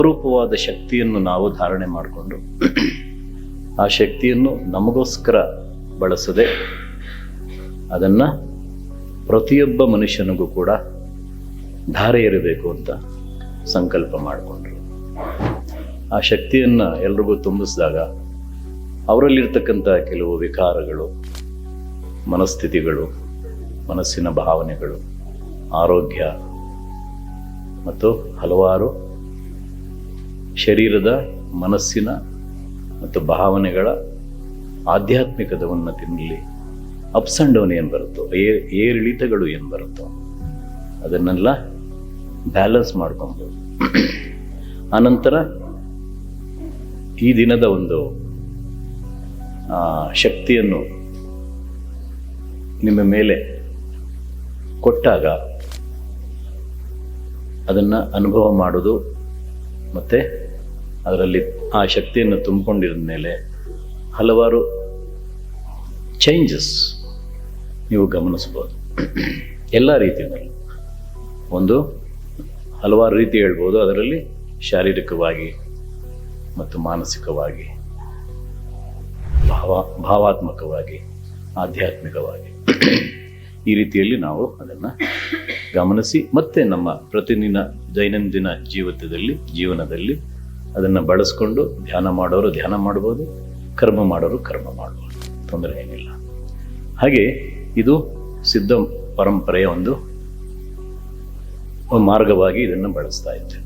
ಅಪರೂಪವಾದ ಶಕ್ತಿಯನ್ನು ನಾವು ಧಾರಣೆ ಮಾಡಿಕೊಂಡು ಆ ಶಕ್ತಿಯನ್ನು ನಮಗೋಸ್ಕರ ಬಳಸದೆ ಅದನ್ನು ಪ್ರತಿಯೊಬ್ಬ ಮನುಷ್ಯನಿಗೂ ಕೂಡ ಧಾರೆ ಎರಬೇಕು ಅಂತ ಸಂಕಲ್ಪ ಮಾಡಿಕೊಂಡ್ರು. ಆ ಶಕ್ತಿಯನ್ನು ಎಲ್ರಿಗೂ ತುಂಬಿಸಿದಾಗ ಅವರಲ್ಲಿರ್ತಕ್ಕಂಥ ಕೆಲವು ವಿಕಾರಗಳು, ಮನಸ್ಥಿತಿಗಳು, ಮನಸ್ಸಿನ ಭಾವನೆಗಳು, ಆರೋಗ್ಯ ಮತ್ತು ಹಲವಾರು ಶರೀರದ, ಮನಸ್ಸಿನ ಮತ್ತು ಭಾವನೆಗಳ ಆಧ್ಯಾತ್ಮಿಕದ ಉನ್ನತಿನಲ್ಲಿ ಅಪ್ಸ್ ಆ್ಯಂಡ್ ಡೌನ್ ಏನು ಬರುತ್ತೋ, ಏರಿಳಿತಗಳು ಏನು ಬರುತ್ತೋ ಅದನ್ನೆಲ್ಲ ಬ್ಯಾಲೆನ್ಸ್ ಮಾಡ್ಕೊಬೋದು. ಆನಂತರ ಈ ದಿನದ ಒಂದು ಶಕ್ತಿಯನ್ನು ನಿಮ್ಮ ಮೇಲೆ ಕೊಟ್ಟಾಗ ಅದನ್ನು ಅನುಭವ ಮಾಡೋದು ಮತ್ತು ಅದರಲ್ಲಿ ಆ ಶಕ್ತಿಯನ್ನು ತುಂಬಿಕೊಂಡಿರೋ ಮೇಲೆ ಹಲವಾರು ಚೇಂಜಸ್ ನೀವು ಗಮನಿಸ್ಬೋದು. ಎಲ್ಲ ರೀತಿಯಲ್ಲಿ ಒಂದು ಹಲವಾರು ರೀತಿ ಹೇಳ್ಬೋದು. ಅದರಲ್ಲಿ ಶಾರೀರಿಕವಾಗಿ ಮತ್ತು ಮಾನಸಿಕವಾಗಿ, ಭಾವಾತ್ಮಕವಾಗಿ, ಆಧ್ಯಾತ್ಮಿಕವಾಗಿ ಈ ರೀತಿಯಲ್ಲಿ ನಾವು ಅದನ್ನು ಗಮನಿಸಿ ಮತ್ತೆ ನಮ್ಮ ಪ್ರತಿದಿನ ದೈನಂದಿನ ಜೀವನದಲ್ಲಿ ಅದನ್ನು ಬಳಸ್ಕೊಂಡು ಧ್ಯಾನ ಮಾಡೋರು ಧ್ಯಾನ ಮಾಡ್ಬೋದು, ಕರ್ಮ ಮಾಡೋರು ಕರ್ಮ ಮಾಡ್ಬೋದು, ತೊಂದರೆ ಏನಿಲ್ಲ. ಹಾಗೆ ಇದು ಸಿದ್ಧ ಪರಂಪರೆಯ ಒಂದು ಮಾರ್ಗವಾಗಿ ಇದನ್ನು ಬಳಸ್ತಾ ಇದ್ದೇವೆ.